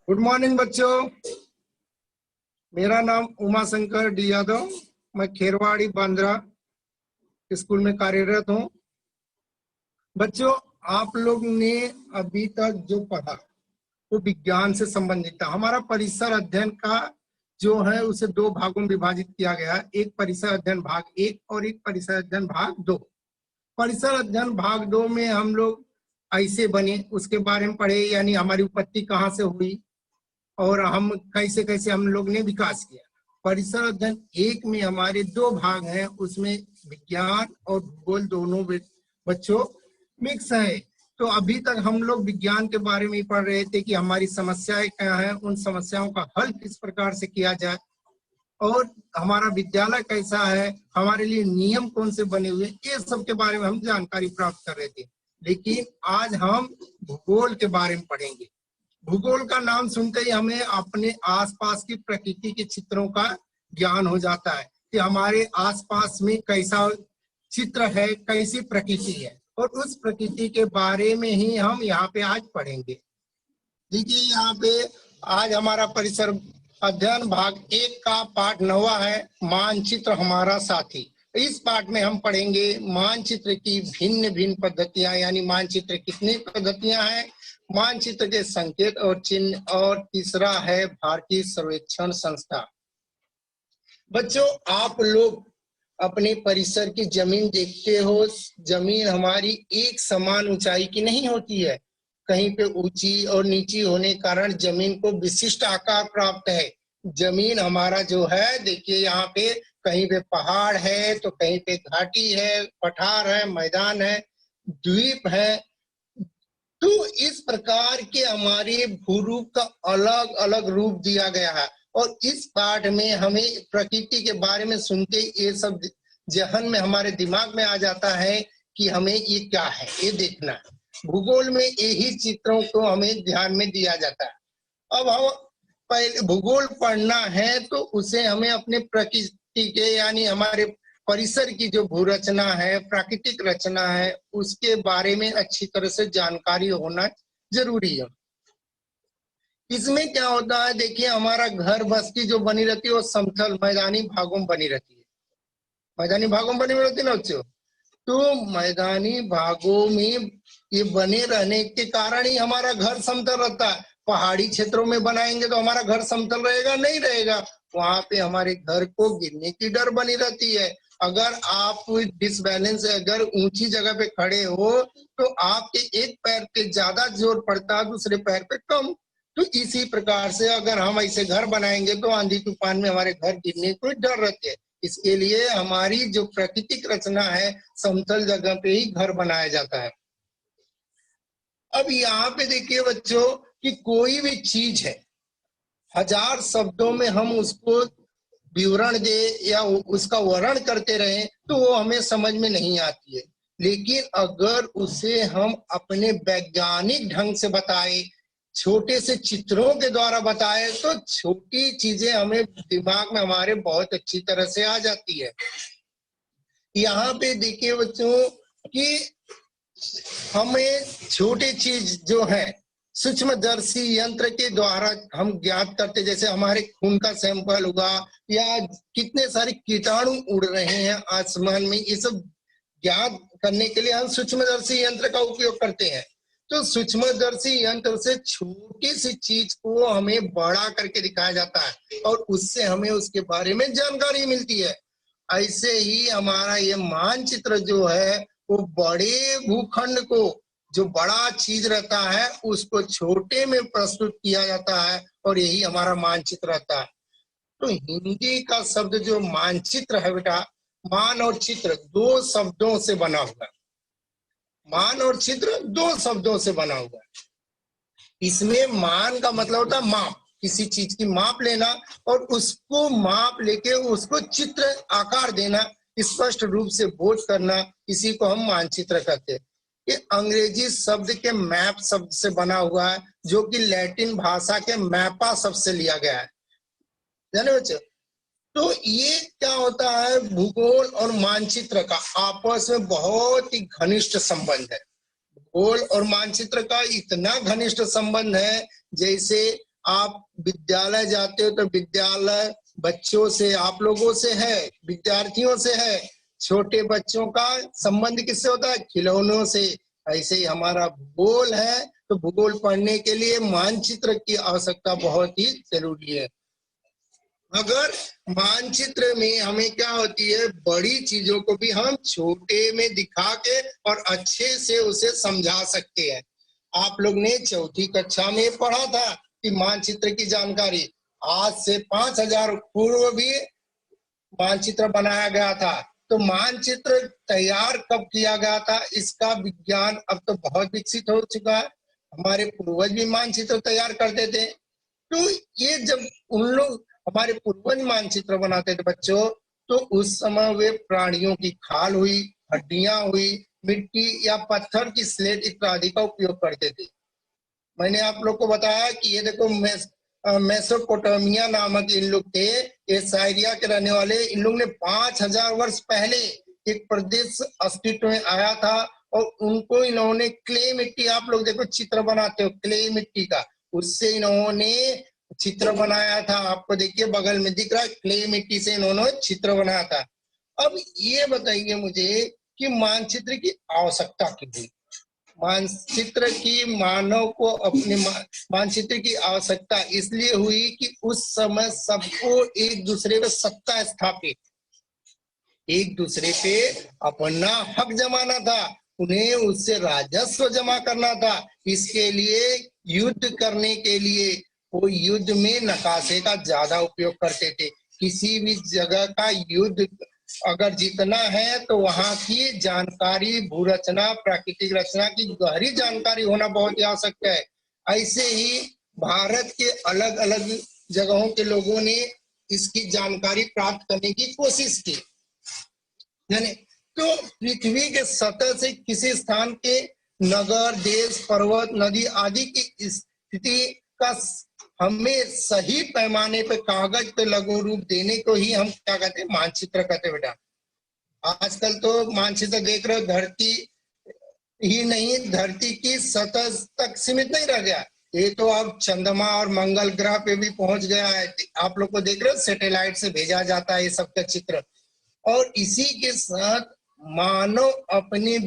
Good morning बच्चों। मेरा नाम उमा शंकर डी यादव, मैं खेरवाड़ी बांद्रा स्कूल में कार्यरत हूँ। बच्चों, आप लोग ने अभी तक जो पढ़ा वो विज्ञान से संबंधित था। हमारा परिसर अध्ययन का जो है उसे दो भागों में विभाजित किया गया है, एक परिसर अध्ययन भाग 1 और एक परिसर अध्ययन भाग 2। परिसर अध्ययन भाग 2 में हम लोग ऐसे बने उसके बारे में पढ़े, यानी हमारी उत्पत्ति कहाँ से हुई और हम कैसे कैसे हम लोग ने विकास किया। परिसर अध्ययन 1 में हमारे 2 भाग हैं, उसमें विज्ञान और भूगोल दोनों बच्चों मिक्स है। तो अभी तक हम लोग विज्ञान के बारे में पढ़ रहे थे कि हमारी समस्याएं क्या हैं, उन समस्याओं का हल किस प्रकार से किया जाए और हमारा विद्यालय कैसा है, हमारे लिए नियम कौन से बने हुए, ये सब के बारे में हम जानकारी प्राप्त कर रहे थे। लेकिन आज हम भूगोल के बारे में पढ़ेंगे। भूगोल का नाम सुनते ही हमें अपने आसपास की प्रकृति के चित्रों का ज्ञान हो जाता है कि हमारे आसपास में कैसा चित्र है, कैसी प्रकृति है, और उस प्रकृति के बारे में ही हम यहाँ पे आज पढ़ेंगे। देखिए यहाँ पे आज हमारा परिसर अध्ययन भाग 1 का पाठ 9वां है, मानचित्र हमारा साथी। इस पाठ में हम पढ़ेंगे मानचित्र की भिन्न भिन्न पद्धतियां, यानी मानचित्र कितनी पद्धतियां हैं, मानचित्र के संकेत और चिन्ह, और तीसरा है भारतीय सर्वेक्षण संस्था। बच्चों, आप लोग अपने परिसर की जमीन देखते हो, जमीन हमारी एक समान ऊंचाई की नहीं होती है, कहीं पे ऊंची और नीची होने के कारण जमीन को विशिष्ट आकार प्राप्त है। जमीन हमारा जो है, देखिए यहाँ पे कहीं पे पहाड़ है तो कहीं पे घाटी है, पठार है, मैदान है, द्वीप है। तो इस प्रकार के हमारे भूरूप का अलग अलग रूप दिया गया है, और इस पाठ में हमें प्रकृति के बारे में सुनते ये सब जहन में हमारे दिमाग में आ जाता है कि हमें ये क्या है, ये देखना है। भूगोल में यही चित्रों को हमें ध्यान में दिया जाता है। अब हम पहले भूगोल पढ़ना है तो उसे हमें अपने प्रकृति के, यानी हमारे परिसर की जो भूरचना है, प्राकृतिक रचना है, उसके बारे में अच्छी तरह से जानकारी होना जरूरी है। इसमें क्या होता है, देखिए हमारा घर बस्ती जो बनी रहती है वो समतल मैदानी भागों में बनी रहती है, मैदानी भागों में बनी रहती है ना बच्चों। तो मैदानी भागों में ये बने रहने के कारण ही हमारा घर समतल रहता है। पहाड़ी क्षेत्रों में बनाएंगे तो हमारा घर समतल रहेगा नहीं रहेगा, वहां पे हमारे घर को गिरने की डर बनी रहती है। अगर आप डिसबैलेंस, अगर ऊंची जगह पे खड़े हो तो आपके एक पैर पे ज्यादा जोर पड़ता है, दूसरे पैर पे कम। तो इसी प्रकार से अगर हम ऐसे घर बनाएंगे तो आंधी तूफान में हमारे घर गिरने को डर रहते हैं। इसके लिए हमारी जो प्राकृतिक रचना है, समतल जगह पे ही घर बनाया जाता है। अब यहाँ पे देखिए बच्चों कि कोई भी चीज है, 1000 शब्दों में हम उसको विवरण दे या उसका वर्णन करते रहे तो वो हमें समझ में नहीं आती है। लेकिन अगर उसे हम अपने वैज्ञानिक ढंग से बताए, छोटे से चित्रों के द्वारा बताए, तो छोटी चीजें हमें दिमाग में हमारे बहुत अच्छी तरह से आ जाती है। यहाँ पे देखिए बच्चों कि हमें छोटी चीज जो है सूक्ष्मदर्शी यंत्र के द्वारा हम ज्ञात करते, जैसे हमारे खून का सैंपल हुआ या कितने सारे कीटाणु उड़ रहे हैं आसमान में, ये सब ज्ञात करने के लिए हम सूक्ष्मदर्शी यंत्र का उपयोग करते हैं। तो सूक्ष्मदर्शी यंत्र से छोटी सी चीज को हमें बड़ा करके दिखाया जाता है और उससे हमें उसके बारे में जानकारी मिलती है। ऐसे ही हमारा ये मानचित्र जो है वो बड़े भूखंड को, जो बड़ा चीज रहता है उसको छोटे में प्रस्तुत किया जाता है, और यही हमारा मानचित्र रहता है। तो हिंदी का शब्द जो मानचित्र है बेटा, मान और चित्र 2 शब्दों से बना हुआ है। मान और चित्र 2 शब्दों से बना हुआ है। इसमें मान का मतलब होता है माप, किसी चीज की माप लेना और उसको माप लेके उसको चित्र आकार देना, स्पष्ट रूप से बोध करना, इसी को हम मानचित्र कहते हैं। ये अंग्रेजी शब्द के मैप शब्द से बना हुआ है, जो कि लैटिन भाषा के मैपा शब्द से लिया गया है, जाने बच्चे। तो ये क्या होता है, भूगोल और मानचित्र का आपस में बहुत ही घनिष्ठ संबंध है। भूगोल और मानचित्र का इतना घनिष्ठ संबंध है जैसे आप विद्यालय जाते हो तो विद्यालय बच्चों से, आप लोगों से है, विद्यार्थियों से है। छोटे बच्चों का संबंध किससे होता है? खिलौनों से। ऐसे ही हमारा भूगोल है, तो भूगोल पढ़ने के लिए मानचित्र की आवश्यकता बहुत ही जरूरी है। अगर मानचित्र में हमें क्या होती है, बड़ी चीजों को भी हम छोटे में दिखा के और अच्छे से उसे समझा सकते हैं। आप लोग ने चौथी कक्षा में पढ़ा था कि मानचित्र की जानकारी, आज से 5000 पूर्व भी मानचित्र बनाया गया था। तो मानचित्र तैयार कब किया गया था, इसका विज्ञान अब तो बहुत विकसित हो चुका है। हमारे पूर्वज भी मानचित्र तैयार करते थे। तो ये जब उन लोग हमारे पूर्वज मानचित्र बनाते थे बच्चों, तो उस समय वे प्राणियों की खाल हुई, हड्डियां हुई, मिट्टी या पत्थर की स्लेट इत्यादि का उपयोग करते थे। मैंने आप लोग को बताया कि ये देखो मेसोपोटामिया नामक इन लोग थे, ये साइरिया के रहने वाले। इन लोग ने 5000 वर्ष पहले एक प्रदेश अस्तित्व में आया था और उनको इन्होंने क्ले मिट्टी, आप लोग देखो चित्र बनाते हो क्ले मिट्टी का, उससे इन्होंने चित्र बनाया था। आपको देखिए बगल में दिख रहा है, क्ले मिट्टी से इन्होंने चित्र बनाया था। अब ये बताइए मुझे कि मानचित्र की आवश्यकता क्यों हुई? मानचित्र की मानव को अपने मानचित्र की आवश्यकता इसलिए हुई कि उस समय सबको एक दूसरे पे सत्ता स्थापित, एक दूसरे पे अपना हक जमाना था, उन्हें उससे राजस्व जमा करना था। इसके लिए युद्ध करने के लिए वो युद्ध में नकाशे का ज्यादा उपयोग करते थे। किसी भी जगह का युद्ध अगर जीतना है तो वहां की जानकारी, भूरचना, प्राकृतिक रचना की गहरी जानकारी होना बहुत ही आवश्यक है। ऐसे ही भारत के अलग अलग जगहों के लोगों ने इसकी जानकारी प्राप्त करने की कोशिश की। यानी तो पृथ्वी के सतह से किसी स्थान के नगर, देश, पर्वत, नदी आदि की स्थिति का हमें सही पैमाने पे कागज पे लघु रूप देने को ही हम क्या कहते हैं? मानचित्र कहते हैं बेटा। आजकल तो मानचित्र देख रहे हो, धरती ही नहीं, धरती की सतह तक सीमित नहीं रह गया, ये तो अब चंद्रमा और मंगल ग्रह पे भी पहुंच गया है। आप लोग को देख रहे हो, सैटेलाइट से भेजा जाता है ये सबका चित्र। और इसी के साथ मानव अपने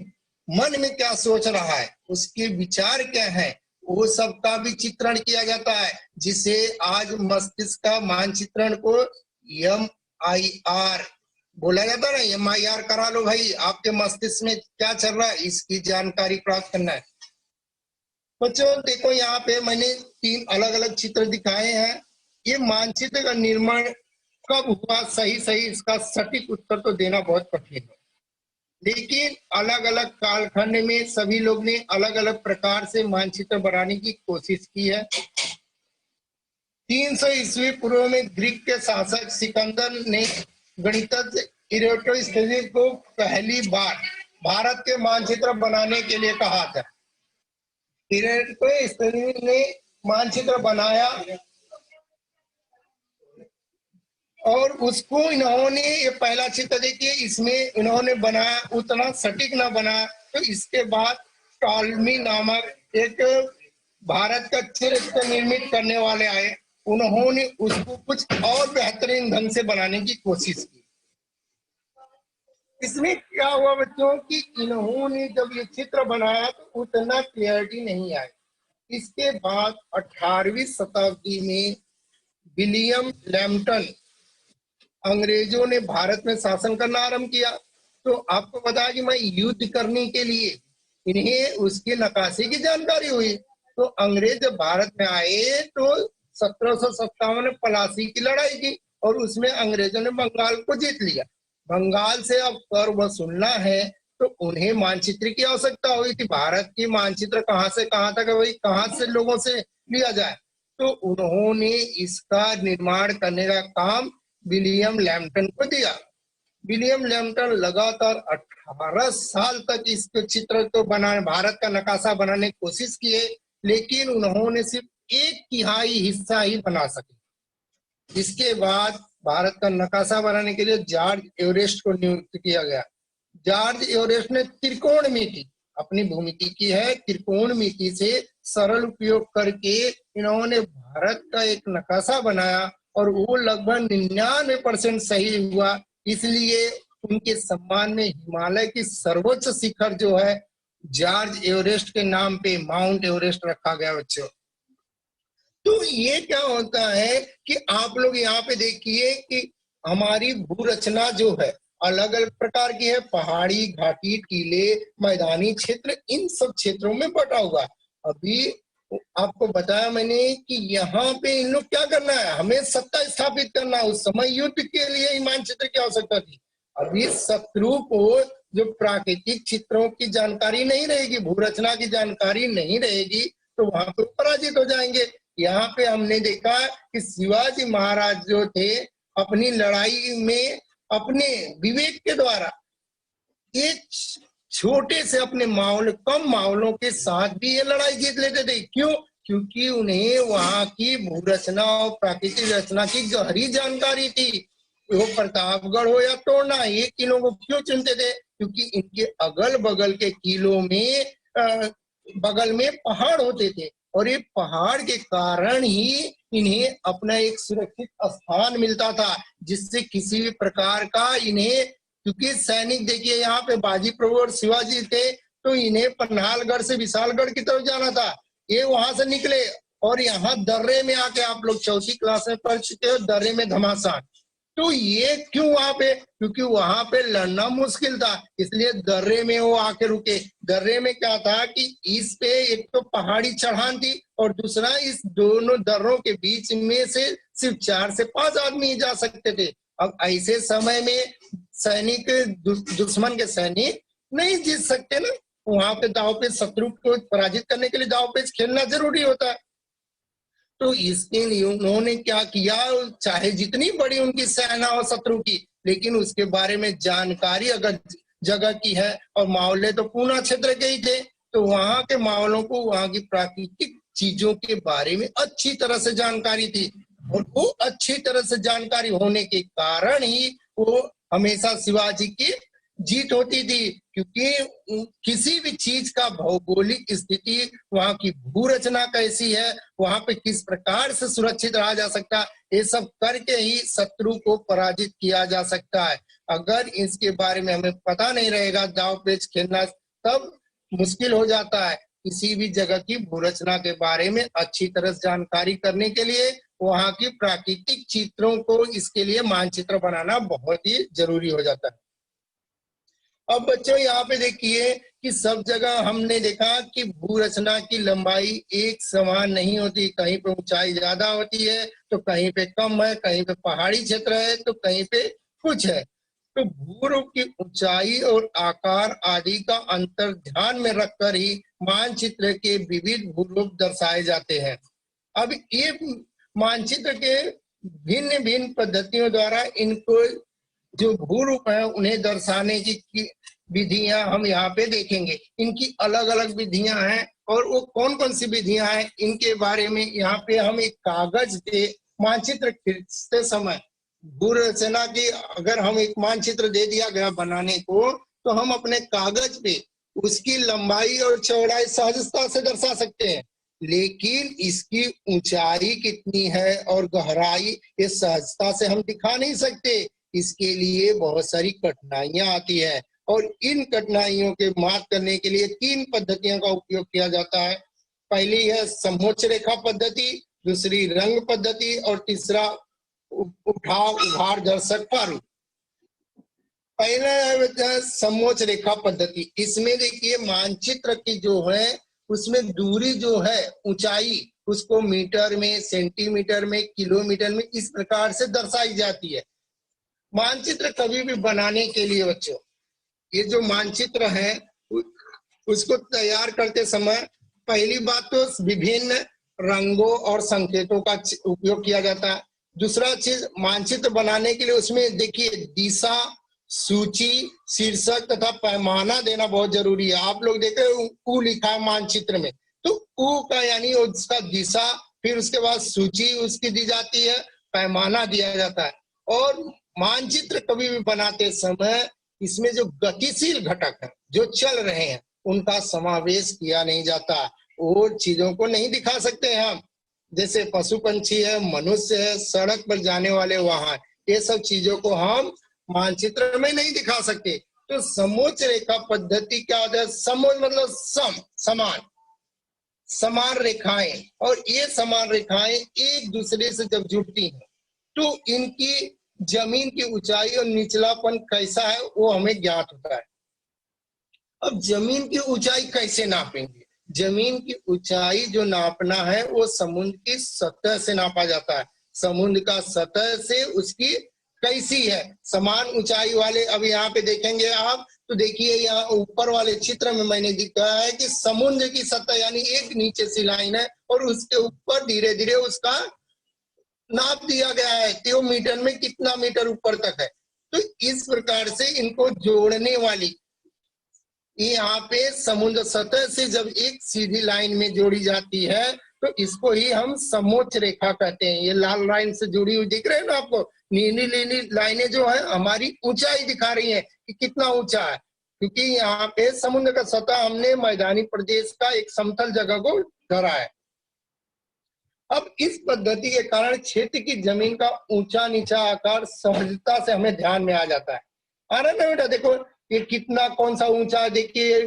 मन में क्या सोच रहा है, उसके विचार क्या है, वो सब का भी चित्रण किया जाता है, जिसे आज मस्तिष्क का मानचित्रण को MIR बोला जाता है ना। MIR करा लो भाई, आपके मस्तिष्क में क्या चल रहा है, इसकी जानकारी प्राप्त करना है। बच्चों देखो यहाँ पे मैंने 3 अलग अलग चित्र दिखाए हैं। ये मानचित्र का निर्माण कब हुआ, सही इसका सटीक उत्तर तो देना बहुत कठिन है, लेकिन अलग अलग कालखंड में सभी लोग ने अलग अलग प्रकार से मानचित्र बनाने की कोशिश की है। 300 ईस्वी पूर्व में ग्रीक के शासक सिकंदर ने गणितज्ञ इरेटोस्थेनीज को पहली बार भारत के मानचित्र बनाने के लिए कहा था। इरेटोस्थेनीज ने मानचित्र बनाया और उसको इन्होंने, ये पहला चित्र देखिए, इसमें इन्होंने बनाया, उतना सटीक ना बना। तो इसके बाद टॉलमी नामक एक भारत का चित्र निर्मित करने वाले आए, उन्होंने उसको कुछ और बेहतरीन ढंग से बनाने की कोशिश की। इसमें क्या हुआ बच्चों कि इन्होंने जब ये चित्र बनाया तो उतना क्लियरिटी नहीं आई। इसके बाद 18वीं शताब्दी में विलियम लैम्पटन, अंग्रेजों ने भारत में शासन करना आरंभ किया। तो आपको बताया कि मैं युद्ध करने के लिए इन्हें उसके नकाशे की जानकारी हुई। तो अंग्रेज जब भारत में आए तो 1757 में पलासी की लड़ाई की और उसमें अंग्रेजों ने बंगाल को जीत लिया। बंगाल से अब कर वसूलना है तो उन्हें मानचित्र की आवश्यकता हुई थी। भारत की मानचित्र कहाँ से कहाँ तक, वही कहाँ से लोगों से लिया जाए। तो उन्होंने इसका निर्माण करने का काम विलियम लैम्पटन को दिया। विलियम लैम्पटन लगातार 18 साल तक इस चित्र को बनाने, भारत का नकाशा बनाने की कोशिश किए, लेकिन उन्होंने सिर्फ 1/3 हिस्सा ही बना सके। इसके बाद भारत का नकाशा बनाने के लिए जॉर्ज एवरेस्ट को नियुक्त किया गया। जॉर्ज एवरेस्ट ने त्रिकोणमिति अपनी भूमिति की है। त्रिकोणमिति से सरल उपयोग करके इन्होंने भारत का एक नक्शा बनाया और वो लगभग 99% सही हुआ। इसलिए उनके सम्मान में हिमालय की सर्वोच्च शिखर जो है जॉर्ज एवरेस्ट के नाम पे माउंट एवरेस्ट रखा गया बच्चों। तो ये क्या होता है कि आप लोग यहाँ पे देखिए कि हमारी भू रचना जो है अलग अलग प्रकार की है, पहाड़ी, घाटी, टीले, मैदानी क्षेत्र, इन सब क्षेत्रों में बटा हुआ है। अभी आपको बताया मैंने कि यहाँ पे इन लोग क्या करना है, हमें सत्ता स्थापित करना है। उस समय युद्ध के लिए ही मानचित्र की आवश्यकता थी। अभी शत्रु को जो प्राकृतिक चित्रों की जानकारी नहीं रहेगी, भू रचना की जानकारी नहीं रहेगी, तो वहां पर पराजित हो जाएंगे। यहाँ पे हमने देखा कि शिवाजी महाराज जो थे अपनी लड़ाई में अपने विवेक के द्वारा एक छोटे से अपने माहौल, कम माहौलों के साथ भी ये लड़ाई जीत लेते थे। क्यों? क्योंकि उन्हें वहां की भू रचना और प्राकृतिक रचना की गहरी जानकारी थी। वो प्रतापगढ़ हो या तोड़ना, ये किलों को क्यों चुनते थे? क्योंकि इनके अगल बगल के किलों में बगल में पहाड़ होते थे और ये पहाड़ के कारण ही इन्हें अपना एक सुरक्षित स्थान मिलता था, जिससे किसी भी प्रकार का इन्हें, क्योंकि सैनिक देखिए यहाँ पे बाजी प्रभु और शिवाजी थे, तो इन्हें पन्हालगढ़ से विशालगढ़ की तरफ जाना था। ये वहां से निकले और यहाँ दर्रे में आके, आप लोग चौथी क्लास में पढ़ चुके हो, दर्रे में घमासान। तो ये क्यों वहां पे? क्योंकि वहां पे लड़ना मुश्किल था, इसलिए दर्रे में वो आके रुके। दर्रे में क्या था कि इस पे एक तो पहाड़ी चढ़ान थी और दूसरा इस दोनों दर्रों के बीच में से सिर्फ 4 से 5 आदमी जा सकते थे। अब ऐसे समय में सैनिक, दुश्मन के सैनिक नहीं जीत सकते ना, वहां पे दाव पेच, शत्रु को पराजित करने के लिए दाव पेच खेलना जरूरी होता है। तो इसके लिए उन्होंने क्या किया, चाहे जितनी बड़ी उनकी सेना हो शत्रु की, लेकिन उसके बारे में जानकारी अगर जगह की है, और माहौले तो पूना क्षेत्र के ही थे, तो वहां के माहौलों को, वहां की प्राकृतिक चीजों के बारे में अच्छी तरह से जानकारी थी। और वो अच्छी तरह से जानकारी होने के कारण ही वो हमेशा शिवाजी की जीत होती थी। क्योंकि किसी भी चीज का भौगोलिक स्थिति, वहां की भू रचना कैसी है, वहां पे किस प्रकार से सुरक्षित रहा जा सकता है, ये सब करके ही शत्रु को पराजित किया जा सकता है। अगर इसके बारे में हमें पता नहीं रहेगा, दांव पेच खेलना तब मुश्किल हो जाता है। किसी भी जगह की भू रचना के बारे में अच्छी तरह से जानकारी करने के लिए वहां की प्राकृतिक चित्रों को, इसके लिए मानचित्र बनाना बहुत ही जरूरी हो जाता है। अब बच्चों यहाँ पे देखिए कि सब जगह हमने देखा कि भू रचना की लंबाई एक समान नहीं होती। कहीं पे ऊंचाई ज्यादा होती है तो कहीं पे कम है, कहीं पे पहाड़ी क्षेत्र है तो कहीं पे कुछ है। तो भूरूप की ऊंचाई और आकार आदि का अंतर ध्यान में रखकर ही मानचित्र के विविध भूरूप दर्शाए जाते हैं। अब ये मानचित्र के भिन्न भिन्न पद्धतियों द्वारा इनको जो भूरूप है उन्हें दर्शाने की विधियां हम यहाँ पे देखेंगे। इनकी अलग अलग विधियां हैं और वो कौन कौन सी विधियां हैं, इनके बारे में यहाँ पे हम एक कागज पे मानचित्र खींचते समय, भू रचना की अगर हम एक मानचित्र दे दिया गया बनाने को, तो हम अपने कागज पे उसकी लंबाई और चौड़ाई सहजता से दर्शा सकते हैं, लेकिन इसकी ऊंचाई कितनी है और गहराई ये सहजता से हम दिखा नहीं सकते। इसके लिए बहुत सारी कठिनाइयां आती है और इन कठिनाइयों के मात करने के लिए 3 पद्धतियों का उपयोग किया जाता है। पहली है समोच्च रेखा पद्धति, दूसरी रंग पद्धति और तीसरा उठाव उभार दर्शक प्रारूप। पहला है समोच्च रेखा पद्धति। इसमें देखिए मानचित्र की जो है उसमें दूरी जो है, ऊंचाई, उसको मीटर में, सेंटीमीटर में, किलोमीटर में इस प्रकार से दर्शाई जाती है। मानचित्र कभी भी बनाने के लिए बच्चों, ये जो मानचित्र है उसको तैयार करते समय पहली बात तो विभिन्न रंगों और संकेतों का उपयोग किया जाता है। दूसरा चीज, मानचित्र बनाने के लिए उसमें देखिए दिशा, सूची, शीर्षक तथा पैमाना देना बहुत जरूरी है। आप लोग देखे उ लिखा है मानचित्र में, तो उ का यानी उसका दिशा, फिर उसके बाद सूची उसकी दी जाती है, पैमाना दिया जाता है। और मानचित्र कभी भी बनाते समय इसमें जो गतिशील घटक है, जो चल रहे हैं, उनका समावेश किया नहीं जाता। वो चीजों को नहीं दिखा सकते हम, जैसे पशु पंछी है, मनुष्य है, सड़क पर जाने वाले वाहन, ये सब चीजों को हम मानचित्र में नहीं दिखा सकते। तो समोच्च रेखा पद्धति क्या होता है? समोच्च मतलब समान समान रेखाएं, और ये समान रेखाएं एक दूसरे से जब जुड़ती हैं तो इनकी जमीन की ऊंचाई और निचलापन कैसा है वो हमें ज्ञात होता है। अब जमीन की ऊंचाई कैसे नापेंगे? जमीन की ऊंचाई जो नापना है वो समुद्र की सतह से नापा जाता है। समुद्र का सतह से उसकी कैसी है, समान ऊंचाई वाले। अब यहाँ पे देखेंगे आप तो देखिए, यहाँ ऊपर वाले चित्र में मैंने दिखाया है कि समुद्र की सतह यानी एक नीचे सी लाइन है और उसके ऊपर धीरे धीरे उसका नाप दिया गया है कि वो मीटर में कितना मीटर ऊपर तक है। तो इस प्रकार से इनको जोड़ने वाली यहाँ पे समुद्र सतह से जब एक सीधी लाइन में जोड़ी जाती है तो इसको ही हम समोच्च रेखा कहते हैं। ये लाल लाइन से जुड़ी हुई दिख रहे हैं ना आपको, नीली नीली लाइनें जो है हमारी ऊंचाई दिखा रही है कि कितना ऊंचा है, क्योंकि यहाँ पे समुद्र का सतह हमने मैदानी प्रदेश का एक समतल जगह को धरा है। अब इस पद्धति के कारण क्षेत्र की जमीन का ऊंचा नीचा आकार सहजता से हमें ध्यान में आ जाता है। आ रहा ना बेटा? देखो ये कितना कौन सा ऊंचा है, देखिए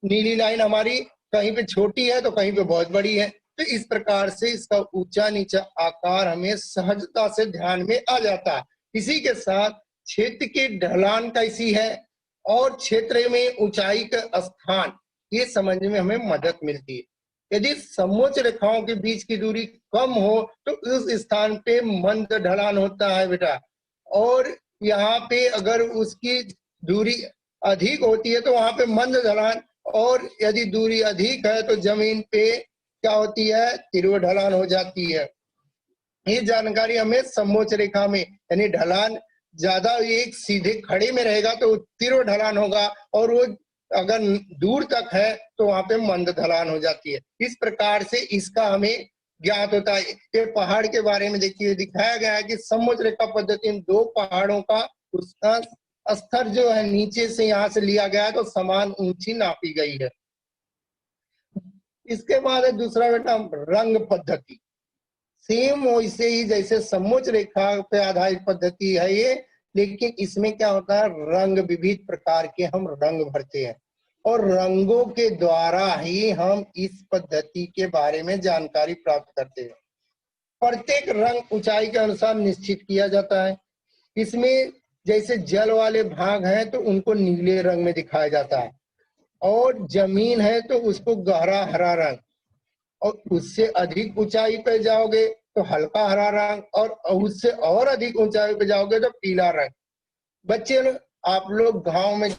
नीली लाइन हमारी कहीं पे छोटी है तो कहीं पे बहुत बड़ी है। तो इस प्रकार से इसका ऊंचा नीचा आकार हमें सहजता से ध्यान में आ जाता है। इसी के साथ क्षेत्र की ढलान कैसी है और क्षेत्र में ऊंचाई का स्थान, ये समझने में हमें मदद मिलती है। यदि समोच्च रेखाओं के बीच की दूरी कम हो तो उस स्थान पे मंद ढलान होता है बेटा, और यहाँ पे अगर उसकी दूरी अधिक होती है तो वहां पे मंद ढलान, और यदि दूरी अधिक है तो जमीन पे क्या होती है? तीव्र ढलान हो जाती है। ये जानकारी हमें समोच्च रेखा में, यानी ढलान ज्यादा एक सीधे खड़े में रहेगा तो तीव्र ढलान होगा, और वो अगर दूर तक है तो वहां पे मंद ढलान हो जाती है। इस प्रकार से इसका हमें ज्ञात होता है। ये पहाड़ के बारे में देखिए दिखाया गया है कि समोच्च रेखा पद्धति में दो पहाड़ों का उसका स्तर जो है नीचे से यहाँ से लिया गया है तो समान ऊंची नापी गई है। इसके बाद है दूसरा बेटा रंग पद्धति। सेम वैसे ही जैसे समोच्च रेखा पे आधारित पद्धति है ये, लेकिन इसमें क्या होता है? रंग विविध प्रकार के हम रंग भरते हैं और रंगों के द्वारा ही हम इस पद्धति के बारे में जानकारी प्राप्त करते हैं। प्रत्येक रंग ऊंचाई के अनुसार निश्चित किया जाता है। इसमें जैसे जल वाले भाग हैं तो उनको नीले रंग में दिखाया जाता है, और जमीन है तो उसको गहरा हरा रंग, और उससे अधिक ऊंचाई पे जाओगे तो हल्का हरा रंग, और उससे और अधिक ऊंचाई पे जाओगे तो पीला रंग। बच्चे आप लोग गांव में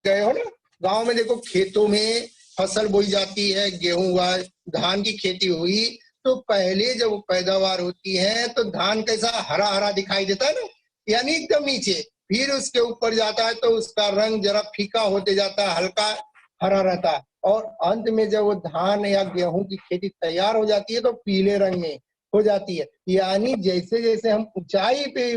गए हो ना, गांव में देखो खेतों में फसल बोई जाती है, गेहूं हुआ, धान की खेती हुई, तो पहले जब पैदावार होती है तो धान कैसा हरा हरा दिखाई देता है ना, यानी एकदम नीचे, फिर उसके ऊपर जाता है तो उसका रंग जरा फीका होते जाता है, हल्का हरा रहता है, और अंत में जब वो धान या गेहूं की खेती तैयार हो जाती है तो पीले रंग में हो जाती है। यानी जैसे जैसे हम ऊंचाई पे,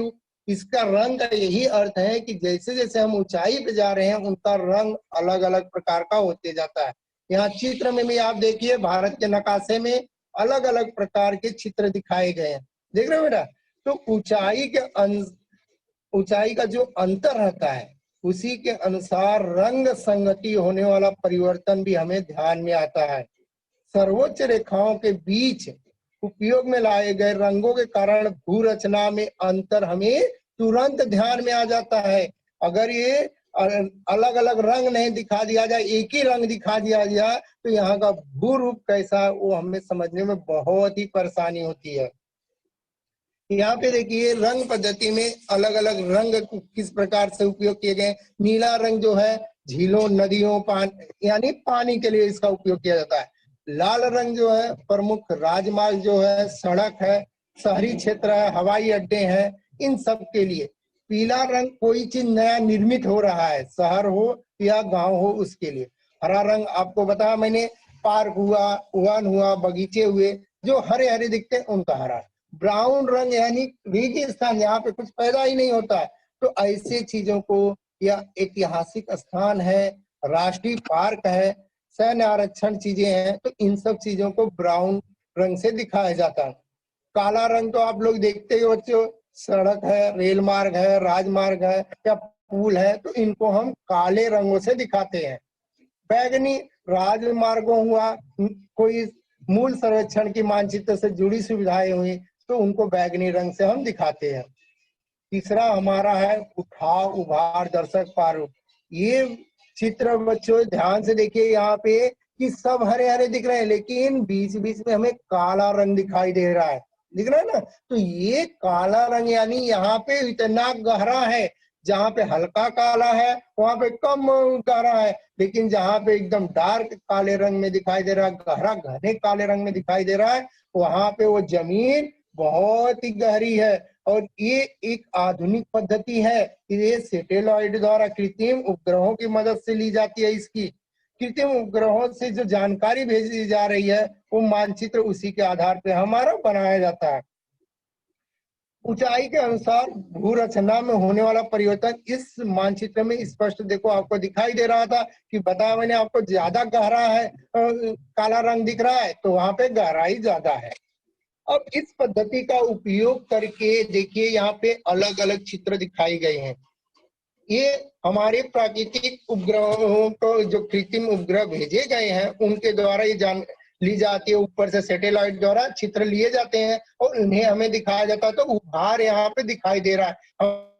इसका रंग का यही अर्थ है कि जैसे जैसे हम ऊंचाई पे जा रहे हैं उनका रंग अलग अलग प्रकार का होते जाता है। यहाँ चित्र में भी आप देखिए, भारत के नकाशे में अलग अलग प्रकार के चित्र दिखाए गए हैं, देख रहे हो बेटा? तो ऊंचाई का जो अंतर रहता है उसी के अनुसार रंग संगति होने वाला परिवर्तन भी हमें ध्यान में आता है। सर्वोच्च रेखाओं के बीच उपयोग में लाए गए रंगों के कारण भू रचना में अंतर हमें तुरंत ध्यान में आ जाता है। अगर ये अलग अलग रंग नहीं दिखा दिया जाए, एक ही रंग दिखा दिया जाए तो यहाँ का भू रूप कैसा वो हमें समझने में बहुत ही परेशानी होती है। यहाँ पे देखिए रंग पद्धति में अलग अलग रंग किस प्रकार से उपयोग किए गए। नीला रंग जो है झीलों, नदियों, यानी पानी के लिए इसका उपयोग किया जाता है। लाल रंग जो है प्रमुख राजमार्ग जो है, सड़क है, शहरी क्षेत्र है, हवाई अड्डे हैं, इन सब के लिए। पीला रंग कोई चीज नया निर्मित हो रहा है, शहर हो या गांव हो उसके लिए। हरा रंग आपको बताया मैंने, पार्क हुआ, वन हुआ, बगीचे हुए जो हरे हरे दिखते हैं उनका हरा। ब्राउन रंग यानी रेगिस्तान, यहाँ पे कुछ पैदा ही नहीं होता है, तो ऐसे चीजों को, या ऐतिहासिक स्थान है राष्ट्रीय पार्क है, सैन्य आरक्षण चीजें हैं, तो इन सब चीजों को ब्राउन रंग से दिखाया जाता है। काला रंग तो आप लोग देखते ही बच्चों, सड़क है, रेल मार्ग है, राजमार्ग है या पुल है, तो इनको हम काले रंगों से दिखाते हैं। बैगनी राजमार्गों हुआ, कोई मूल सर्वेक्षण की मानचित्र से जुड़ी सुविधाएं हुई, तो उनको बैगनी रंग से हम दिखाते हैं। तीसरा हमारा है उठाव उभार दर्शक प्रारूप। ये चित्र बच्चों ध्यान से देखिए, यहाँ पे कि सब हरे हरे दिख रहे हैं, लेकिन बीच बीच में हमें काला रंग दिखाई दे रहा है, दिख रहा है ना। तो ये काला रंग यानी यहाँ पे इतना गहरा है, जहाँ पे हल्का काला है वहां पे कम गहरा है, लेकिन जहाँ पे एकदम डार्क काले रंग में दिखाई दे रहा है, गहरा घने काले रंग में दिखाई दे रहा है, वहां पे वो जमीन बहुत ही गहरी है। और ये एक आधुनिक पद्धति है, ये सैटेलाइट द्वारा कृत्रिम उपग्रहों की मदद से ली जाती है। इसकी कृत्रिम उपग्रहों से जो जानकारी भेजी जा रही है, वो मानचित्र उसी के आधार पर हमारा बनाया जाता है। ऊंचाई के अनुसार भू रचना में होने वाला परिवर्तन इस मानचित्र में स्पष्ट देखो आपको दिखाई दे रहा था कि बताया मैंने आपको, ज्यादा गहरा है, काला रंग दिख रहा है, तो वहां पे गहराई ज्यादा है। अब इस पद्धति का उपयोग करके देखिए, यहाँ पे अलग अलग चित्र दिखाई गए हैं। ये हमारे प्राकृतिक उपग्रहों को, जो कृत्रिम उपग्रह भेजे गए हैं, उनके द्वारा ये जान ली जाती है, ऊपर से सैटेलाइट द्वारा चित्र लिए जाते हैं और उन्हें हमें दिखाया जाता है। तो उभार यहाँ पे दिखाई दे रहा है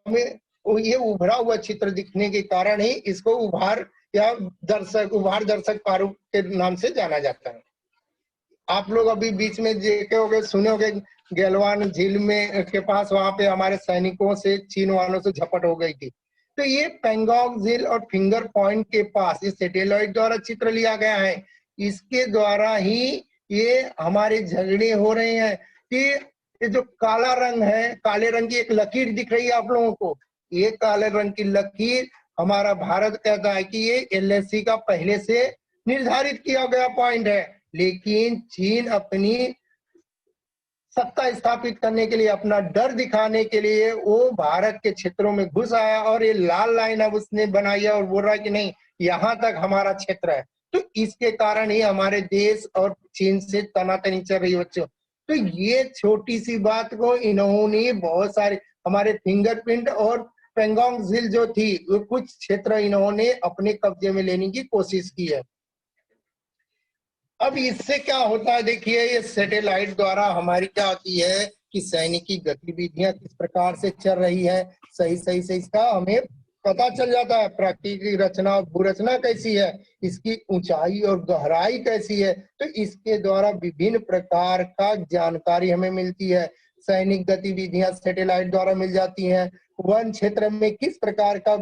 हमें, ये उभरा हुआ चित्र दिखने के कारण ही इसको उभार या उभार दर्शक प्रारूप के नाम से जाना जाता है। आप लोग अभी बीच में देखे होंगे, सुने होंगे, गलवान झील में के पास वहां पे हमारे सैनिकों से चीन वालों से झपट हो गई थी। तो ये पेंगोंग झील और फिंगर पॉइंट के पास इस सैटेलाइट द्वारा चित्र लिया गया है। इसके द्वारा ही ये हमारे झगड़े हो रहे हैं कि ये जो काला रंग है, काले रंग की एक लकीर दिख रही है आप लोगों को, ये काले रंग की लकीर हमारा भारत कहता है कि ये एलएसी का पहले से निर्धारित किया गया पॉइंट है, लेकिन चीन अपनी सत्ता स्थापित करने के लिए, अपना डर दिखाने के लिए वो भारत के क्षेत्रों में घुस आया और ये लाल लाइन अब उसने बनाई है और बोल रहा है कि नहीं, यहाँ तक हमारा क्षेत्र है। तो इसके कारण ही हमारे देश और चीन से तनातनी चल रही है बच्चों। तो ये छोटी सी बात को इन्होंने बहुत सारे हमारे फिंगरप्रिंट और पेंगोंग झील जो थी, वो कुछ क्षेत्र इन्होंने अपने कब्जे में लेने की कोशिश की है। अब इससे क्या होता है देखिए, ये सैटेलाइट द्वारा हमारी क्या होती है कि सैनिकी गतिविधियां किस प्रकार से चल रही है, सही सही से इसका हमें पता चल जाता है। प्राकृतिक रचना और भू रचना कैसी है, इसकी ऊंचाई और गहराई कैसी है, तो इसके द्वारा विभिन्न प्रकार का जानकारी हमें मिलती है। सैनिक गतिविधियां सैटेलाइट द्वारा मिल जाती हैं। वन क्षेत्र में किस प्रकार का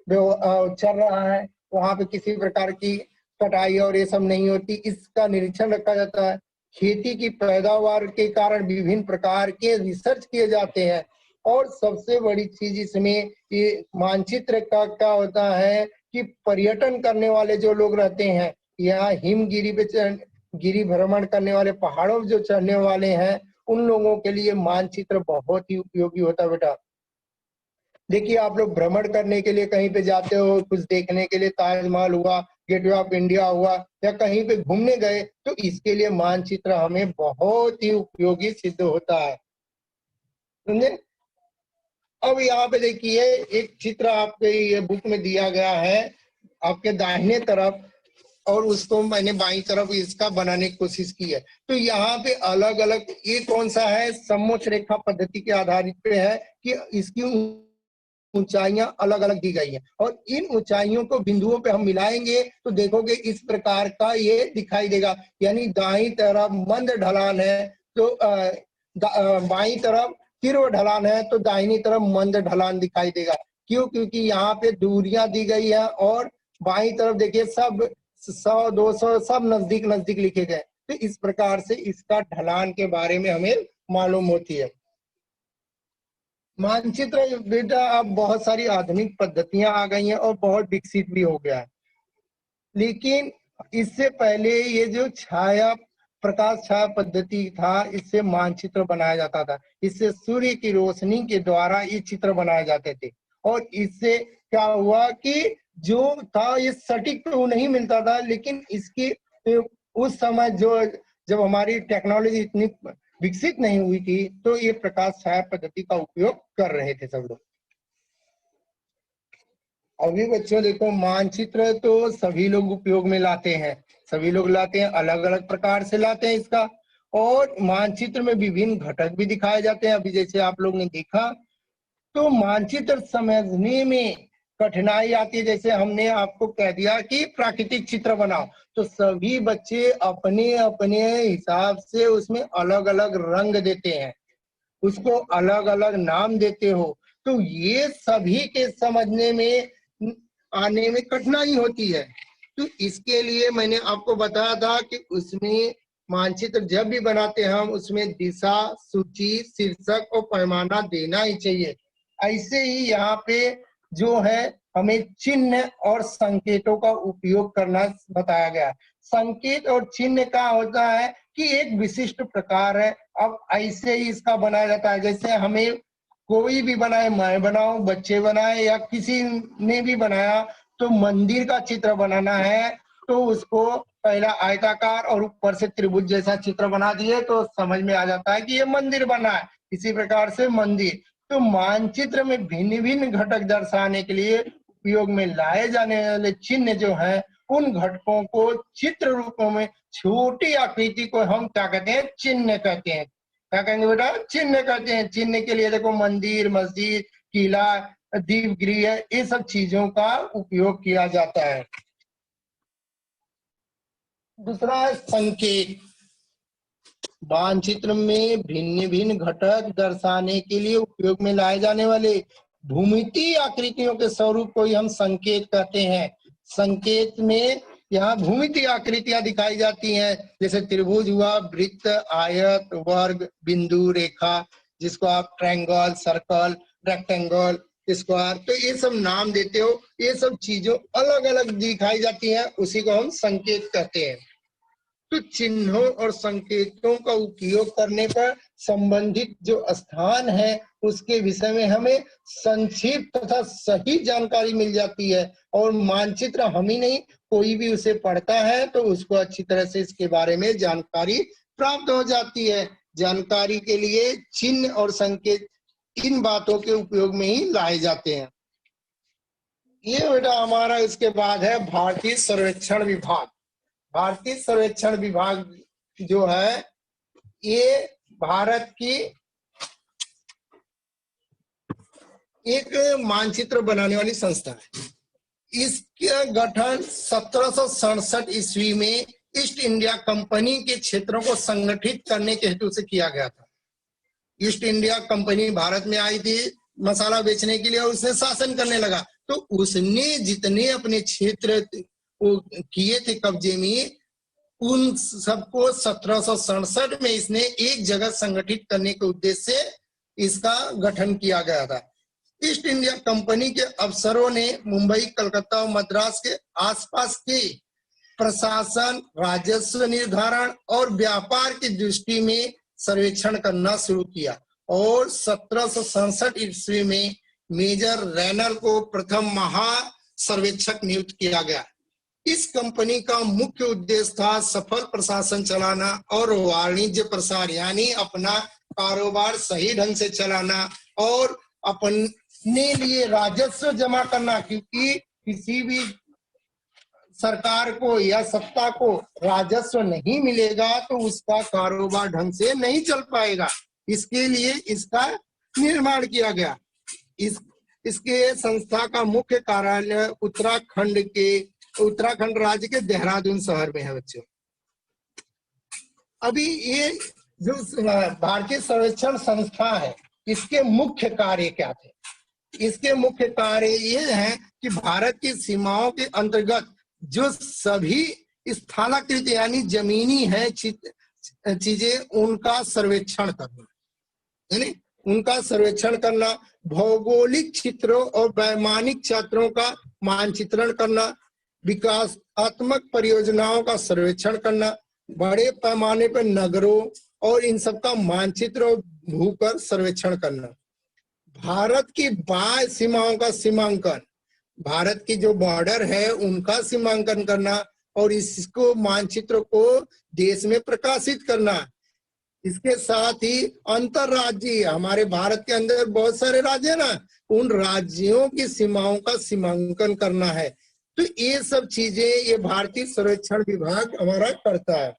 चल रहा है, वहां पे किसी प्रकार की कटाई और ये सब नहीं होती, इसका निरीक्षण रखा जाता है। खेती की पैदावार के कारण विभिन्न प्रकार के रिसर्च किए जाते हैं। और सबसे बड़ी चीज इसमें ये मानचित्र का क्या होता है कि पर्यटन करने वाले जो लोग रहते हैं, यहाँ हिमगिरी पे गिरी भ्रमण करने वाले, पहाड़ों में जो चढ़ने वाले हैं, उन लोगों के लिए मानचित्र बहुत ही उपयोगी होता है बेटा। देखिए आप लोग भ्रमण करने के लिए कहीं पे जाते हो, कुछ देखने के लिए, ताजमहल हुआ, गेटवे ऑफ इंडिया हुआ, या कहीं पे घूमने गए, तो इसके लिए मानचित्र हमें बहुत ही उपयोगी सिद्ध होता है, समझे। अब यहाँ पे देखिए एक चित्र आपके ये बुक में दिया गया है, आपके दाहिने तरफ, और उसको मैंने बाईं तरफ इसका बनाने की कोशिश की है। तो यहाँ पे अलग अलग, ये कौन सा है, समोच्च रेखा पद्धति के आधारित पे है कि इसकी ऊंचाइयां अलग अलग दी गई हैं, और इन ऊंचाइयों को बिंदुओं पे हम मिलाएंगे तो देखोगे इस प्रकार का ये दिखाई देगा। यानी दाईं तरफ मंद ढलान है तो बाईं तरफ तीव्र ढलान है, तो दाहिनी तरफ मंद ढलान दिखाई देगा। क्यों? क्योंकि यहाँ पे दूरियां दी गई है, और बाईं तरफ देखिए सब 100-200 सब नजदीक नजदीक लिखे गए। तो इस प्रकार से इसका ढलान के बारे में हमें मालूम होती है। मानचित्र बेटा अब बहुत सारी आधुनिक पद्धतियां आ गई हैं और बहुत विकसित भी हो गया है, लेकिन इससे पहले ये जो छाया प्रकाश छाया पद्धति था, इससे मानचित्र बनाया जाता था। इससे सूर्य की रोशनी के द्वारा ये चित्र बनाए जाते थे, और इससे क्या हुआ कि जो था ये सटीक तो नहीं मिलता था, लेकिन इसकी उस समय जो जब हमारी टेक्नोलॉजी इतनी विकसित नहीं हुई थी, तो ये प्रकाश छाया पद्धति का उपयोग कर रहे थे सब लोग। अभी बच्चों देखो, मानचित्र तो सभी लोग उपयोग में लाते हैं, सभी लोग लाते हैं, अलग अलग प्रकार से लाते हैं इसका। और मानचित्र में विभिन्न घटक भी दिखाए जाते हैं। अभी जैसे आप लोग ने देखा, तो मानचित्र समझने में कठिनाई आती है। जैसे हमने आपको कह दिया कि प्राकृतिक चित्र बनाओ, तो सभी बच्चे अपने अपने हिसाब से उसमें अलग अलग रंग देते हैं, उसको अलग अलग नाम देते हो, तो ये सभी के समझने में आने में कठिनाई होती है। तो इसके लिए मैंने आपको बताया था कि उसमें मानचित्र जब भी बनाते हैं हम, उसमें दिशा, सूची, शीर्षक और पैमाना देना ही चाहिए। ऐसे ही यहाँ पे जो है हमें चिन्ह और संकेतों का उपयोग करना बताया गया। संकेत और चिन्ह का होता है कि एक विशिष्ट प्रकार है। अब ऐसे ही इसका बनाया जाता है, जैसे हमें कोई भी बनाए, मैं बनाऊं, बच्चे बनाए या किसी ने भी बनाया, तो मंदिर का चित्र बनाना है तो उसको पहला आयताकार और ऊपर से त्रिभुज जैसा चित्र बना दिए तो समझ में आ जाता है कि ये मंदिर बना है। इसी प्रकार से मंदिर, तो मानचित्र में भिन्न भिन्न घटक दर्शाने के लिए उपयोग में लाए जाने वाले चिन्ह जो है, उन घटकों को चित्र रूपों में छोटी आकृति को हम क्या कहते हैं, चिन्ह कहते हैं। क्या कहेंगे बेटा, चिन्ह कहते हैं। चिन्ह के लिए देखो मंदिर, मस्जिद, किला, दीपगृह, ये सब चीजों का उपयोग किया जाता है। दूसरा है संकेत। मानचित्र में भिन्न भिन्न घटक दर्शाने के लिए उपयोग में लाए जाने वाले भूमितीय आकृतियों के स्वरूप को ही हम संकेत कहते हैं। संकेत में यहाँ भूमितीय आकृतियां दिखाई जाती हैं, जैसे त्रिभुज हुआ, वृत्त, आयत, वर्ग, बिंदु, रेखा, जिसको आप ट्रायंगल, सर्कल, रेक्टेंगल, स्क्वायर, तो ये सब नाम देते हो। ये सब चीजों अलग अलग दिखाई जाती हैं, उसी को हम संकेत कहते हैं। तो चिन्हों और संकेतों का उपयोग करने पर संबंधित जो स्थान है उसके विषय में हमें संक्षिप्त तथा सही जानकारी मिल जाती है। और मानचित्र हम ही नहीं, कोई भी उसे पढ़ता है तो उसको अच्छी तरह से इसके बारे में जानकारी प्राप्त हो जाती है। जानकारी के लिए चिन्ह और संकेत इन बातों के उपयोग में ही लाए जाते हैं। ये बेटा हमारा इसके बाद है भारतीय सर्वेक्षण विभाग। भारतीय सर्वेक्षण विभाग जो है ये भारत की एक मानचित्र बनाने वाली संस्था है। इसका गठन 1767 ईस्वी में ईस्ट इंडिया कंपनी के क्षेत्रों को संगठित करने के हेतु से किया गया था। ईस्ट इंडिया कंपनी भारत में आई थी मसाला बेचने के लिए, उसने शासन करने लगा, तो उसने जितने अपने क्षेत्र किए थे कब्जे में, उन सबको 1767 में इसने एक जगह संगठित करने के उद्देश्य से इसका गठन किया गया था। ईस्ट इंडिया कंपनी के अफसरों ने मुंबई, कलकत्ता और मद्रास के आसपास के प्रशासन, राजस्व निर्धारण और व्यापार की दृष्टि में सर्वेक्षण करना शुरू किया और 1767 ईस्वी में मेजर रैनल को प्रथम महा सर्वेक्षक नियुक्त किया गया। इस कंपनी का मुख्य उद्देश्य था सफल प्रशासन चलाना और वाणिज्य प्रसार, यानी अपना कारोबार सही ढंग से चलाना और अपने लिए राजस्व जमा करना, क्योंकि किसी भी सरकार को या सत्ता को राजस्व नहीं मिलेगा तो उसका कारोबार ढंग से नहीं चल पाएगा। इसके लिए इसका निर्माण किया गया। इसके संस्था का मुख्य कार्यालय उत्तराखंड राज्य के देहरादून शहर में है बच्चों। अभी ये जो भारतीय सर्वेक्षण संस्था है, इसके मुख्य कार्य क्या थे? इसके मुख्य कार्य ये हैं कि भारत की सीमाओं के अंतर्गत जो सभी स्थानाकृत यानी जमीनी है चीजें, उनका सर्वेक्षण करना, यानी उनका सर्वेक्षण करना, भौगोलिक क्षेत्रों और वैमानिक क्षेत्रों का मानचित्रण करना, विकासात्मक परियोजनाओं का सर्वेक्षण करना, बड़े पैमाने पर नगरों और इन सब का मानचित्र और भूकर सर्वेक्षण करना, भारत की बाह्य सीमाओं का सीमांकन, भारत की जो बॉर्डर है उनका सीमांकन करना और इसको मानचित्र को देश में प्रकाशित करना। इसके साथ ही अंतरराज्यीय, हमारे भारत के अंदर बहुत सारे राज्य है ना, उन राज्यों की सीमाओं का सीमांकन करना है। तो ये सब चीजें ये भारतीय सर्वेक्षण विभाग हमारा करता है।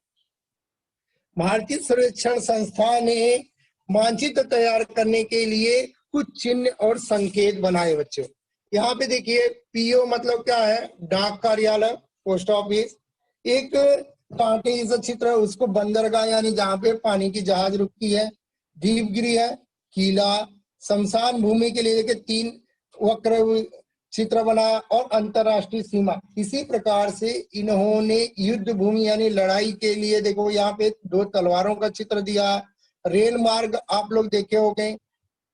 भारतीय सर्वेक्षण संस्था ने मानचित्र तैयार करने के लिए कुछ चिन्ह और संकेत बनाए बच्चों। यहाँ पे देखिए पीओ मतलब क्या है, डाक कार्यालय, पोस्ट ऑफिस। एक कांटे जैसा चित्र है, उसको बंदरगाह यानी जहाँ पे पानी की जहाज रुकती है। दीपगिरी है, किला, शमशान भूमि के लिए देखिए 3 वक्र चित्र बना और अंतरराष्ट्रीय सीमा। इसी प्रकार से इन्होंने युद्ध भूमि यानी लड़ाई के लिए देखो यहाँ पे 2 तलवारों का चित्र दिया। रेल मार्ग आप लोग देखे होंगे,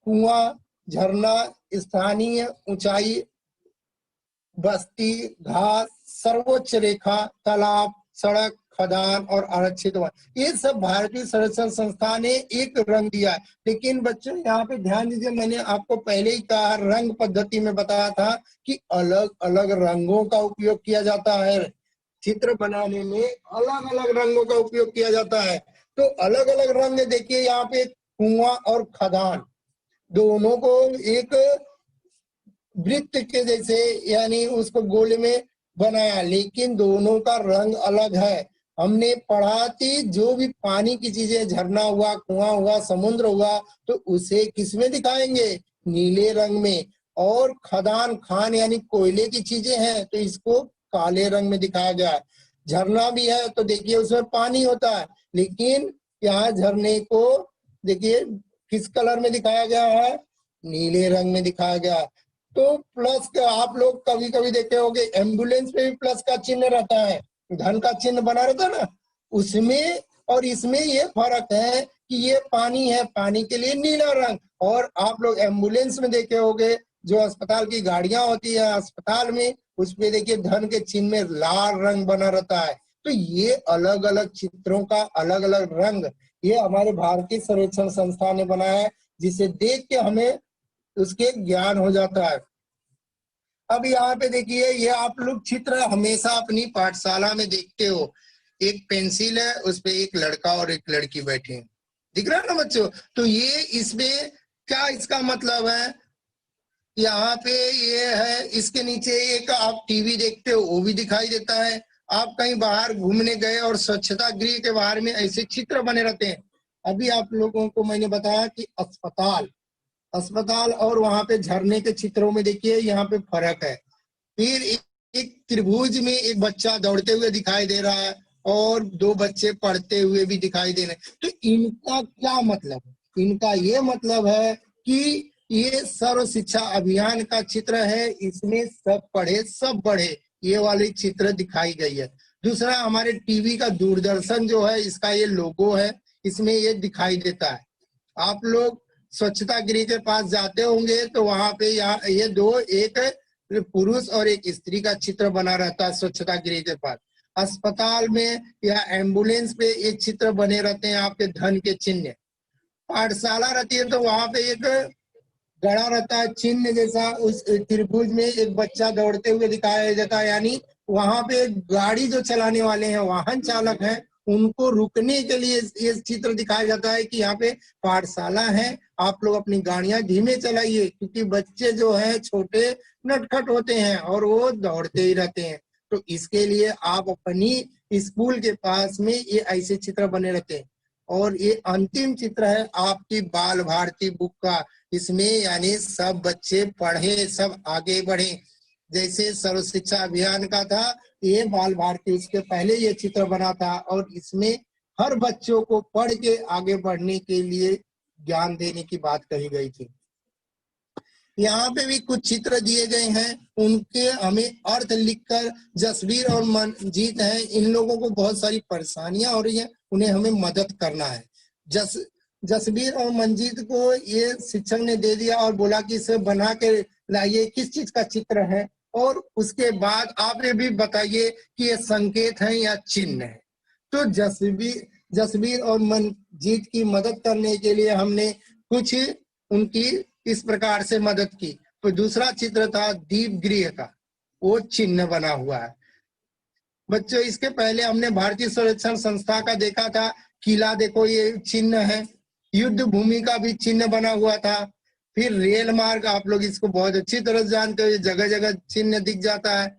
कुआं, झरना, स्थानीय ऊंचाई, बस्ती, घास, सर्वोच्च रेखा, तालाब, सड़क, खदान और आरक्षित वन, ये सब भारतीय सर्वेक्षण संस्था ने एक रंग दिया है। लेकिन बच्चों यहाँ पे ध्यान दीजिए, मैंने आपको पहले ही कहा, रंग पद्धति में बताया था कि अलग अलग रंगों का उपयोग किया जाता है। चित्र बनाने में अलग अलग रंगों का उपयोग किया जाता है। तो अलग अलग रंग देखिए यहाँ पे, कुआं और खदान दोनों को एक वृत्त के जैसे यानी उसको गोल में बनाया, लेकिन दोनों का रंग अलग है। हमने पढ़ा थी जो भी पानी की चीजें, झरना हुआ, कुआं हुआ, समुद्र हुआ, तो उसे किस में दिखाएंगे, नीले रंग में। और खदान, खान यानी कोयले की चीजें हैं, तो इसको काले रंग में दिखाया गया है। झरना भी है तो देखिए उसमें पानी होता है, लेकिन यहाँ झरने को देखिए किस कलर में दिखाया गया है, नीले रंग में दिखाया गया। तो प्लस का आप लोग कभी कभी देखे होंगे, एम्बुलेंस पे भी प्लस का चिन्ह रहता है, धन का चिन्ह बना रहता है ना, उसमें और इसमें ये फर्क है कि ये पानी है, पानी के लिए नीला रंग। और आप लोग एम्बुलेंस में देखे होंगे, जो अस्पताल की गाड़ियां होती है अस्पताल में, उसपे देखिए धन के चिन्ह में लाल रंग बना रहता है। तो ये अलग अलग चित्रों का अलग अलग रंग ये हमारे भारतीय सर्वेक्षण संस्था ने बनाया है, जिसे देख के हमें उसके ज्ञान हो जाता है। अब यहाँ पे देखिए, ये आप लोग चित्र हमेशा अपनी पाठशाला में देखते हो, एक पेंसिल है, उस पे एक लड़का और एक लड़की बैठे हैं, दिख रहा है ना बच्चों। तो ये इसमें क्या इसका मतलब है, यहाँ पे ये है, इसके नीचे एक आप टीवी देखते हो वो भी दिखाई देता है। आप कहीं बाहर घूमने गए और स्वच्छता गृह के बाहर में ऐसे चित्र बने रहते हैं। अभी आप लोगों को मैंने बताया कि अस्पताल और वहां पे झरने के चित्रों में देखिए यहाँ पे फर्क है। फिर एक त्रिभुज में एक बच्चा दौड़ते हुए दिखाई दे रहा है और 2 बच्चे पढ़ते हुए भी दिखाई दे रहे हैं। तो इनका क्या मतलब है, इनका ये मतलब है कि ये सर्व शिक्षा अभियान का चित्र है, इसमें सब पढ़े सब बढ़े, ये वाली चित्र दिखाई गई है। दूसरा हमारे टीवी का दूरदर्शन जो है, इसका ये लोगो है, इसमें ये दिखाई देता है। आप लोग स्वच्छता गृह के पास जाते होंगे तो वहां पे ये 2, एक पुरुष और एक स्त्री का चित्र बना रहता है स्वच्छता गृह के पास। अस्पताल में या एम्बुलेंस पे ये चित्र बने रहते हैं आपके धन के चिन्ह। पाठशाला रहती है तो वहां पे एक गड़ा रहता है चिन्ह जैसा, उस त्रिभुज में एक बच्चा दौड़ते हुए दिखाया देता है, यानी वहां पे गाड़ी जो चलाने वाले हैं, वाहन चालक हैं, उनको रुकने के लिए ये चित्र दिखाया जाता है कि यहाँ पे पाठशाला है, आप लोग अपनी गाड़ियां धीमे चलाइए, क्योंकि बच्चे जो है छोटे नटखट होते हैं और वो दौड़ते ही रहते हैं। तो इसके लिए आप अपनी स्कूल के पास में ये ऐसे चित्र बने रहते हैं। और ये अंतिम चित्र है आपकी बाल भारती बुक का, इसमें यानी सब बच्चे पढ़े सब आगे बढ़े। जैसे सर्व शिक्षा अभियान का था, ये बाल भारती उसके पहले ये चित्र बना था और इसमें हर बच्चों को पढ़ के आगे बढ़ने के लिए ज्ञान देने की बात कही गई थी। यहाँ पे भी कुछ चित्र दिए गए हैं, उनके हमें अर्थ लिखकर जसवीर और मनजीत हैं, इन लोगों को बहुत सारी परेशानियां हो रही हैं, उन्हें हमें मदद करना है। जसवीर और मंजीत को ये शिक्षक ने दे दिया और बोला कि इसे बना के लाइए, किस चीज का चित्र है, और उसके बाद आप ये भी बताइए कि ये संकेत है या चिन्ह है। तो जसवीर और मंजीत की मदद करने के लिए हमने कुछ उनकी इस प्रकार से मदद की। तो दूसरा चित्र था दीपगृह का, वो चिन्ह बना हुआ है। बच्चों इसके पहले हमने भारतीय सर्वेक्षण संस्था का देखा था, किला देखो ये चिन्ह है, युद्ध भूमि का भी चिन्ह बना हुआ था। फिर रेल मार्ग, आप लोग इसको बहुत अच्छी तरह जानते हो, जगह जगह चिन्ह दिख जाता है।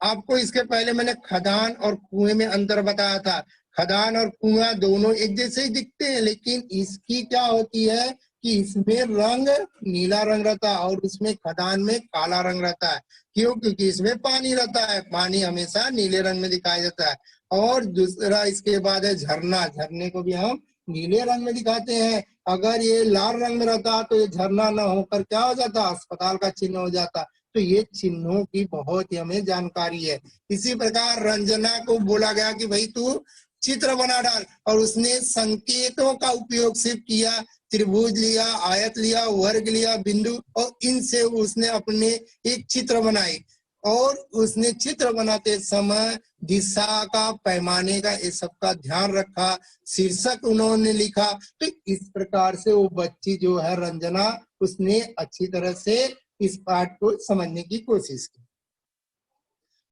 आपको इसके पहले मैंने खदान और कुएं में अंतर बताया था। खदान और कुआं दोनों एक जैसे ही दिखते हैं, लेकिन इसकी क्या होती है कि इसमें रंग नीला रंग रहता है और उसमें खदान में काला रंग रहता है। क्यों? क्योंकि इसमें पानी रहता है, पानी हमेशा नीले रंग में दिखाई देता है। और दूसरा इसके बाद है झरना, झरने को भी हम नीले रंग में दिखाते हैं। अगर ये लाल रंग में रहता तो ये झरना न होकर क्या हो जाता, अस्पताल का चिन्ह हो जाता। तो ये चिन्हों की बहुत ही हमें जानकारी है। इसी प्रकार रंजना को बोला गया कि भाई तू चित्र बना डाल, और उसने संकेतों का उपयोग सिर्फ किया, त्रिभुज लिया, आयत लिया, वर्ग लिया, बिंदु, और इनसे उसने अपने एक चित्र बनाई। और उसने चित्र बनाते समय दिशा का, पैमाने का, ये सब का ध्यान रखा, शीर्षक उन्होंने लिखा। तो इस प्रकार से वो बच्ची जो है रंजना, उसने अच्छी तरह से इस पाठ को समझने की कोशिश की।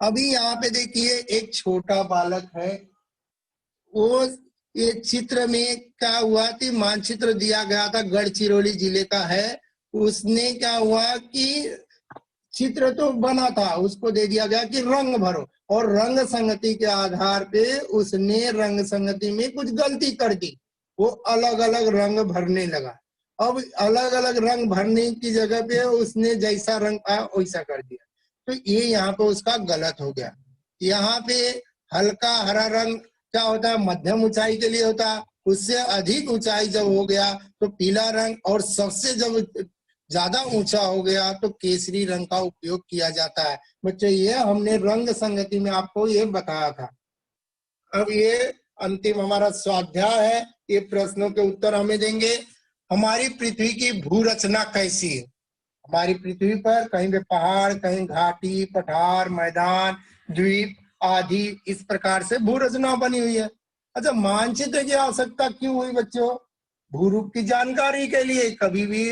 अभी यहाँ पे देखिए एक छोटा बालक है, वो ये चित्र में क्या हुआ कि मानचित्र दिया गया था, गढ़चिरौली जिले का है। उसने क्या हुआ कि चित्र तो बना था, उसको दे दिया गया कि रंग भरो, और रंग संगति के आधार पे उसने रंग संगति में कुछ गलती कर दी, वो अलग अलग रंग भरने लगा। अब अलग अलग रंग भरने की जगह पे उसने जैसा रंग पाया वैसा कर दिया, तो ये यहाँ पे उसका गलत हो गया। यहाँ पे हल्का हरा रंग क्या होता है, मध्यम ऊंचाई के लिए होता है। उससे अधिक ऊंचाई जब हो गया तो पीला रंग, और सबसे जब ज्यादा ऊंचा हो गया तो केसरी रंग का उपयोग किया जाता है। बच्चों ये हमने रंग संगति में आपको ये बताया था। अब ये अंतिम हमारा स्वाध्याय है, ये प्रश्नों के उत्तर हमें देंगे। हमारी पृथ्वी की भू रचना कैसी है? हमारी पृथ्वी पर कहीं पे पहाड़, कहीं घाटी, पठार, मैदान, द्वीप आदि इस प्रकार से भू रचना बनी हुई है। अच्छा, मानचित्र की आवश्यकता क्यों हुई बच्चों? भूरूप की जानकारी के लिए। कभी भी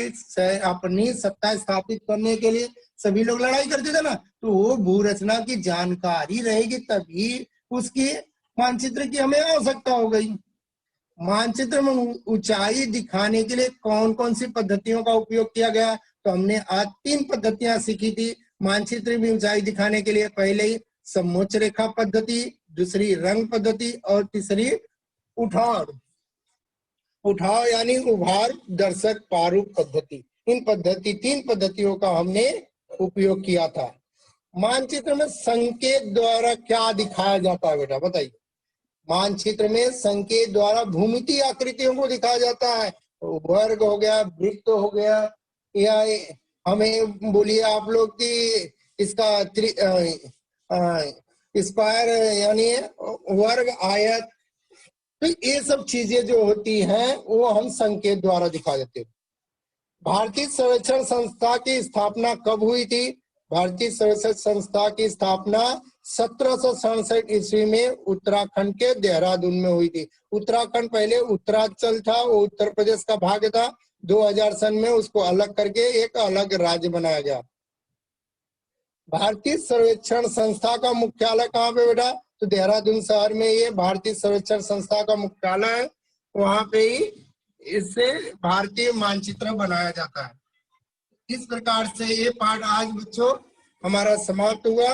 अपनी सत्ता स्थापित करने के लिए सभी लोग लड़ाई करते थे ना, तो वो भू रचना की जानकारी रहेगी तभी उसकी मानचित्र की हमें आवश्यकता हो गई। मानचित्र में ऊंचाई दिखाने के लिए कौन कौन सी पद्धतियों का उपयोग किया गया? तो हमने आज 3 पद्धतियां सीखी थी मानचित्र में ऊंचाई दिखाने के लिए। पहले ही समोच्च रेखा पद्धति, दूसरी रंग पद्धति, और तीसरी उठाव उठाव यानी उभार दर्शक प्रारूप पद्धति। इन 3 पद्धतियों का हमने उपयोग किया था। मानचित्र में संकेत द्वारा क्या दिखाया जाता है बेटा, बताइए? मानचित्र में संकेत द्वारा भूमिति आकृतियों को दिखाया जाता है। वर्ग हो गया, वृत्त हो गया, या हमें बोलिए आप लोग कि इसका स्क्वायर यानी वर्ग, आयत, तो ये सब चीजें जो होती हैं वो हम संकेत द्वारा दिखा देते हैं। भारतीय सर्वेक्षण संस्था की स्थापना कब हुई थी? भारतीय सर्वेक्षण संस्था की स्थापना 1767 ईस्वी में उत्तराखंड के देहरादून में हुई थी। उत्तराखंड पहले उत्तरांचल था, वो उत्तर प्रदेश का भाग था। 2000 सन में उसको अलग करके एक अलग राज्य बनाया गया। भारतीय सर्वेक्षण संस्था का मुख्यालय कहाँ पे बेटा? तो देहरादून शहर में ये भारतीय सर्वेक्षण संस्था का मुख्यालय है। वहां पे ही इससे भारतीय मानचित्र बनाया जाता है। इस प्रकार से ये पाठ आज बच्चों हमारा समाप्त हुआ।